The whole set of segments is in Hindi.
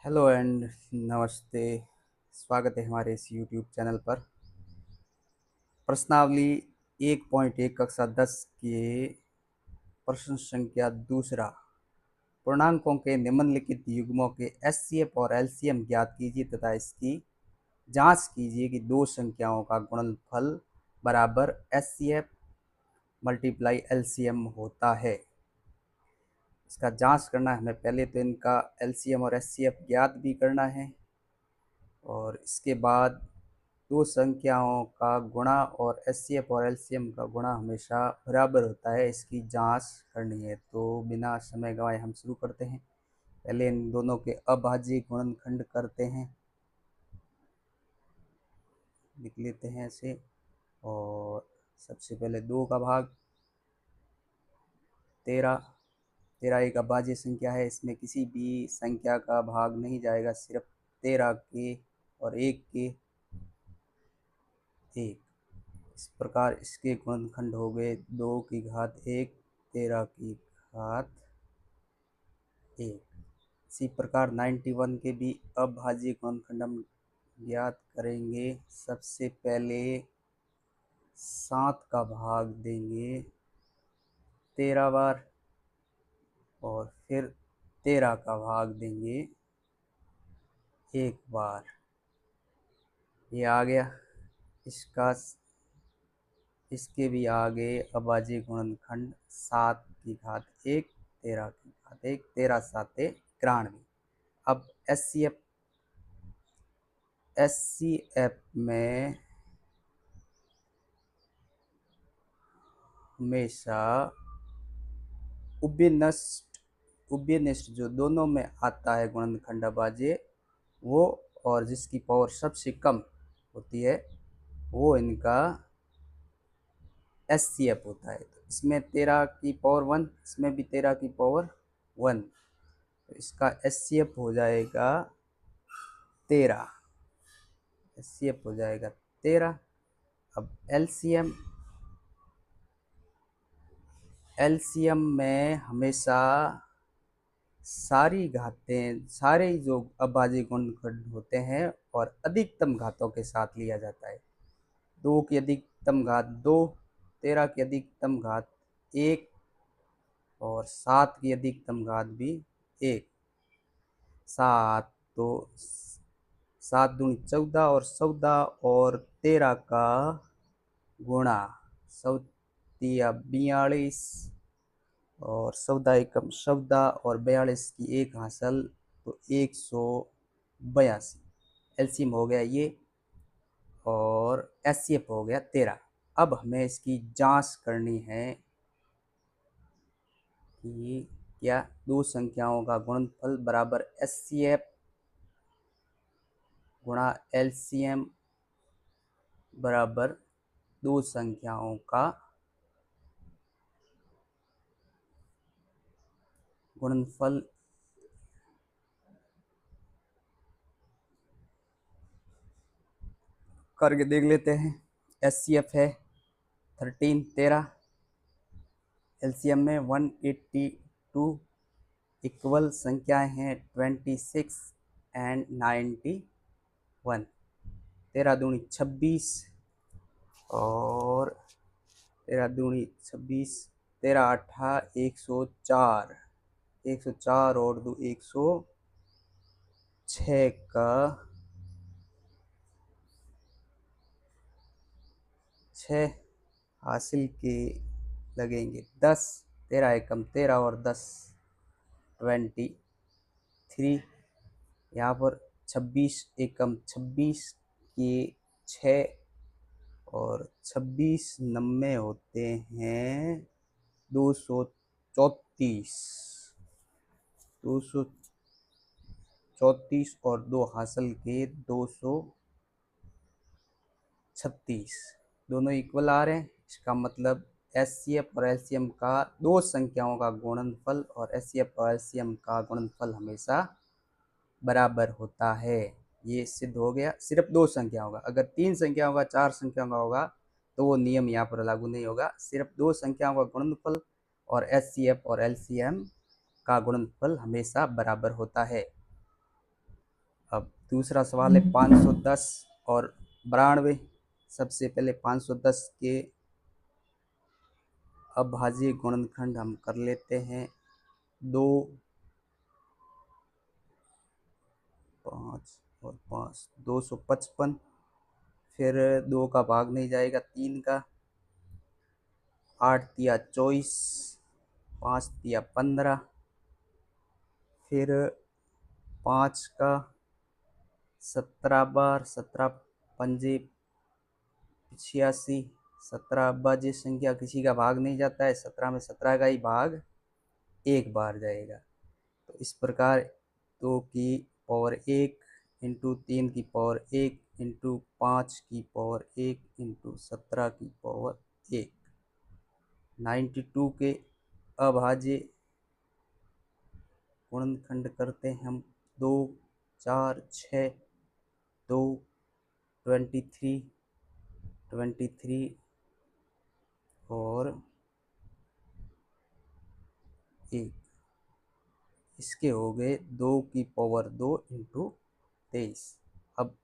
हेलो एंड नमस्ते। स्वागत है हमारे इस यूट्यूब चैनल पर। प्रश्नावली 1.1 कक्षा 10 के प्रश्न संख्या दूसरा। पूर्णांकों के निम्नलिखित युग्मों के एचसीएफ और एलसीएम ज्ञात कीजिए तथा इसकी जांच कीजिए कि दो संख्याओं का गुणनफल बराबर एचसीएफ मल्टीप्लाई एलसीएम होता है। इसका जांच करना है हमें। पहले तो इनका एलसीएम और एचसीएफ ज्ञात भी करना है और इसके बाद दो संख्याओं का गुणा और एचसीएफ और एलसीएम का गुणा हमेशा बराबर होता है, इसकी जांच करनी है। तो बिना समय गंवाए हम शुरू करते हैं। पहले इन दोनों के अभाज्य गुणनखंड करते हैं, लिख लेते हैं ऐसे। और सबसे पहले 2 का भाग 13। 13 एक अभाज्य संख्या है, इसमें किसी भी संख्या का भाग नहीं जाएगा, सिर्फ 13 के और 1 के 1। इस प्रकार इसके गुणनखंड हो गए 2 की घात 1 13 की घात 1। इसी प्रकार 91 के भी अभाज्य गुणनखंड हम ज्ञात करेंगे। सबसे पहले 7 का भाग देंगे 13 बार और फिर 13 का भाग देंगे 1 बार। ये आ गया। इसके भी आगे अभाज्य गुणनखंड 7 की घात 1 13 की घात 1 13 7 91। अब एचसीएफ में हमेशा उभयनिष्ठ जो दोनों में आता है गुणनखंड अभाज्य वो, और जिसकी पावर सबसे कम होती है वो इनका एचसीएफ होता है। तो इसमें 13 की पावर 1, इसमें भी 13 की पावर 1, तो इसका एचसीएफ हो जाएगा 13। एचसीएफ हो जाएगा 13। अब एलसीएम में हमेशा सारी घातें, सारे जो अभाज्य गुणनखंड होते हैं और अधिकतम घातों के साथ लिया जाता है। 2 की अधिकतम घात 2, 13 की अधिकतम घात 1 और 7 की अधिकतम घात भी 1। 7 तो 7 दूनी 14 और 14 और 13 का गुणा 42 और 14 एकम 14 और 42 की एक हासिल तो 182। एलसीएम हो गया ये और एचसीएफ हो गया 13। अब हमें इसकी जांच करनी है कि क्या दो संख्याओं का गुणनफल बराबर एचसीएफ गुणा एलसीएम बराबर दो संख्याओं का गुणनफल करके देख लेते हैं। एचसीएफ है 13 13, एलसीएम में 182, इक्वल संख्याएं हैं 26 एंड 91। 13 दूनी 26 और 13 दूनी 26, 13 8 104, 104 और 2 106 का 6 हासिल के लगेंगे 10। 13 एकम 13 और 10 23। यहाँ पर 26 एकम 26 के 6 और 26 नम्मे होते हैं 234। 234 और 2 हासिल के 236, दोनों इक्वल आ रहे हैं। इसका मतलब एचसीएफ और एलसीएम का दो संख्याओं का गुणनफल और एचसीएफ और एलसीएम का गुणनफल हमेशा बराबर होता है। ये सिद्ध हो गया। सिर्फ दो संख्याओं का, अगर 3 संख्याओं का 4 संख्याओं का होगा तो वो नियम यहाँ पर लागू नहीं होगा। सिर्फ दो संख्याओं का गुणनफल और एचसीएफ और एलसीएम का गुणनफल हमेशा बराबर होता है। अब दूसरा सवाल है 510 और 92। सबसे पहले 510 के अभाज्य गुणनखंड हम कर लेते हैं। 2, 5 और 5 255, फिर 2 का भाग नहीं जाएगा, 3 का, 8 दिया 24, 5 दिया 15, फिर 5 का 17 बार, 17 पंजे 86, 17 अभाज्य संख्या किसी का भाग नहीं जाता है, 17 में 17 का ही भाग एक बार जाएगा। तो इस प्रकार 2 की पावर 1 इंटू 3 की पावर 1 इंटू 5 की पावर 1 इंटू 17 की पावर 1। 92 के अभाज्य गुणनखंड करते हैं हम। 2, 4, 6, 2, 23, 23 और 1। इसके हो गए 2 की पावर 2 इंटू 23। अब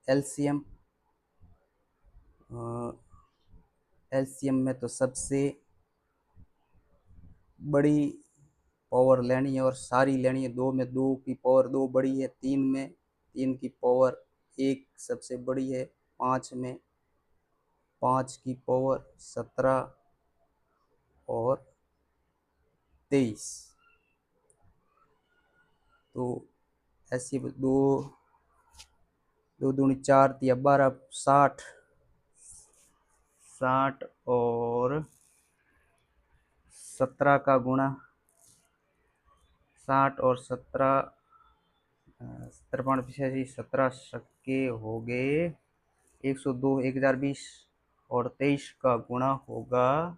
एलसीएम में तो सबसे बड़ी पावर लेनी है और सारी लेनी है। 2 में 2 की पावर 2 बड़ी है, 3 में 3 की पावर 1 सबसे बड़ी है, 5 में 5 की पावर 17 और 23। तो ऐसे 2 2 दूनी 4 दिया 12, 60 और 17 का गुणा, 60 और 17 53 17 शक्के हो गए 102, 1020 और 23 का गुणा होगा,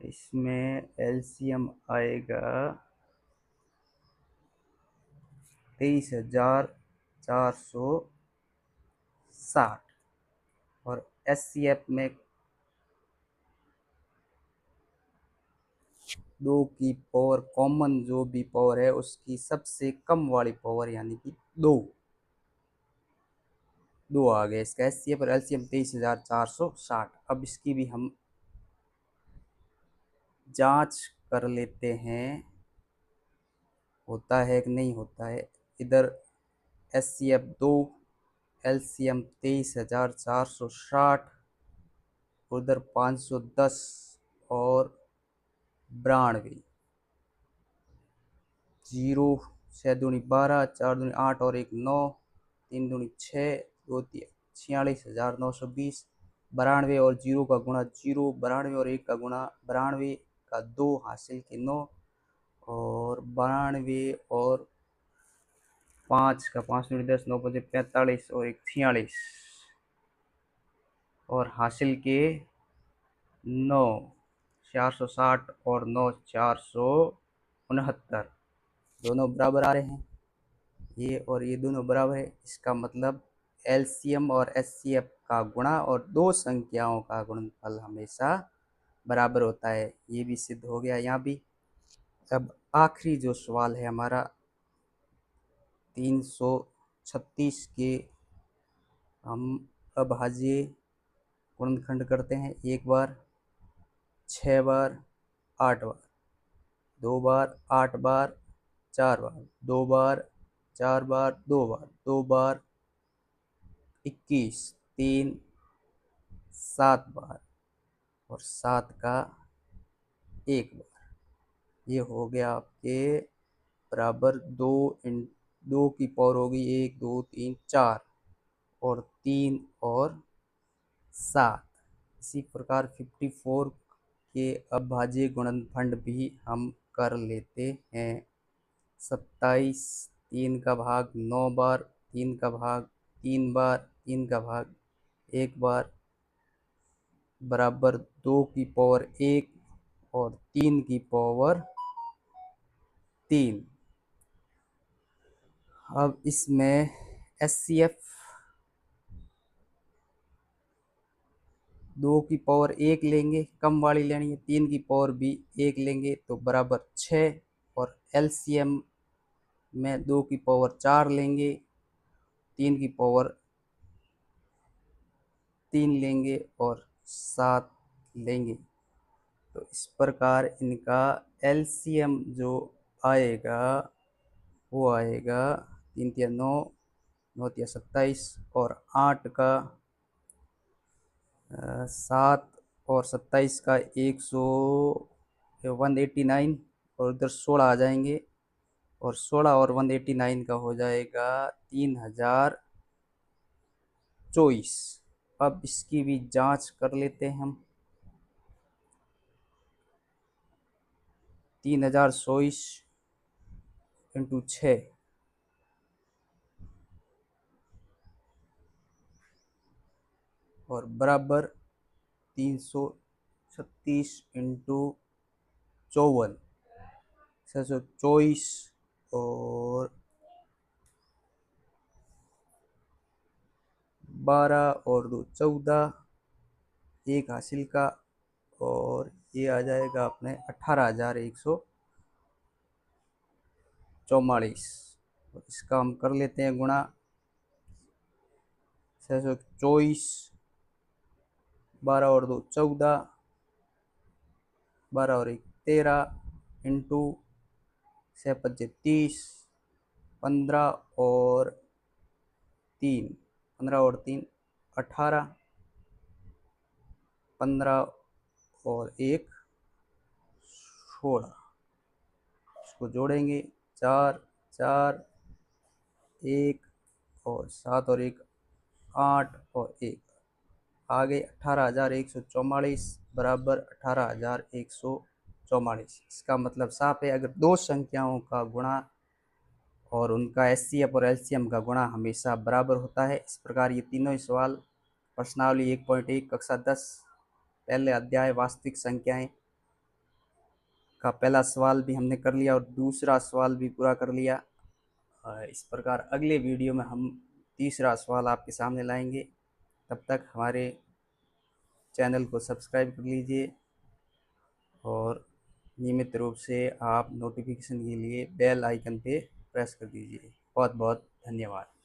इसमें एलसीएम आएगा 23,460। और एचसीएफ में 2 की पावर कॉमन जो भी पावर है उसकी सबसे कम वाली पावर यानी कि 2 आ गए। इसका एचसीएफ और एलसीएम 23,460। अब इसकी भी हम जांच कर लेते हैं होता है कि नहीं होता है। इधर एचसीएफ 2, एलसीएम 23,460, उधर 510 और 92। 0 6 दूनी 12, 4 दूनी 8 और 1 9, 3 दूनी 6, 2 46,920। 92 और 0 का गुणा 0, 92 और 1 का गुणा 92 का 2 हासिल के 9, और 92 और 5 का 5 दूनी 10, 9 5 45 और 1 46 और हासिल के 9 460 और 9 469। दोनों बराबर आ रहे हैं, ये और ये दोनों बराबर है। इसका मतलब एलसीएम और एचसीएफ का गुणा और दो संख्याओं का गुणनफल हमेशा बराबर होता है। ये भी सिद्ध हो गया यहाँ भी। अब आखिरी जो सवाल है हमारा 336 के हम अभाज्य गुणनखंड करते हैं। 1 बार, 6 बार, 8 बार, 2 बार, 8 बार, 4 बार, 2 बार, 4 बार, 2 बार, 2 बार, 21, 3, 7 बार और 7 का 1 बार। ये हो गया आपके बराबर 2 की पावर होगी 1 2 3 4 और 3 और 7। इसी प्रकार 54 के अभाज्य गुणनखंड भी हम कर लेते हैं। 27, 3 का भाग 9 बार, 3 का भाग 3 बार, 3 का भाग 1 बार, बराबर 2 की पावर 1 और 3 की पावर 3। अब इसमें एचसीएफ 2 की पावर 1 लेंगे, कम वाली लेनी है, 3 की पावर भी 1 लेंगे तो बराबर 6, और एलसीएम में 2 की पावर 4 लेंगे, 3 की पावर 3 लेंगे और 7 लेंगे। तो इस प्रकार इनका एलसीएम जो आएगा वो आएगा 3 तिया 9, 9 तिया 27 और 8 का 7 और 27 का 189 और उधर 16 आ जाएंगे और 16 और 189 का हो जाएगा 3024। अब इसकी भी जांच कर लेते हैं हम। 3024 इंटू 6 और बराबर 336 इंटू 54, 624 और 12 और 2 14, एक हासिल का और ये आ जाएगा अपने 18,144। इसका हम कर लेते हैं गुणा। 624, 12 और 2 14, 12 और 1 13 इंटू 6 पच्चे 30, 15 और 3, 15 और 3 18, 15 और 1 16। इसको जोड़ेंगे 4 4 1 और 7 और 1 8 और 1 आगे 18,144 बराबर 18,144। इसका मतलब साफ है, अगर दो संख्याओं का गुणा और उनका एचसीएफ और एलसीएम का गुणा हमेशा बराबर होता है। इस प्रकार ये तीनों ही सवाल प्रश्नावली 1.1 कक्षा 10 पहले अध्याय वास्तविक संख्याएं का पहला सवाल भी हमने कर लिया और दूसरा सवाल भी पूरा कर लिया। इस प्रकार अगले वीडियो में हम तीसरा सवाल आपके सामने लाएंगे। तब तक हमारे चैनल को सब्सक्राइब कर लीजिए और नियमित रूप से आप नोटिफिकेशन के लिए बेल आइकन पे प्रेस कर दीजिए। बहुत बहुत धन्यवाद।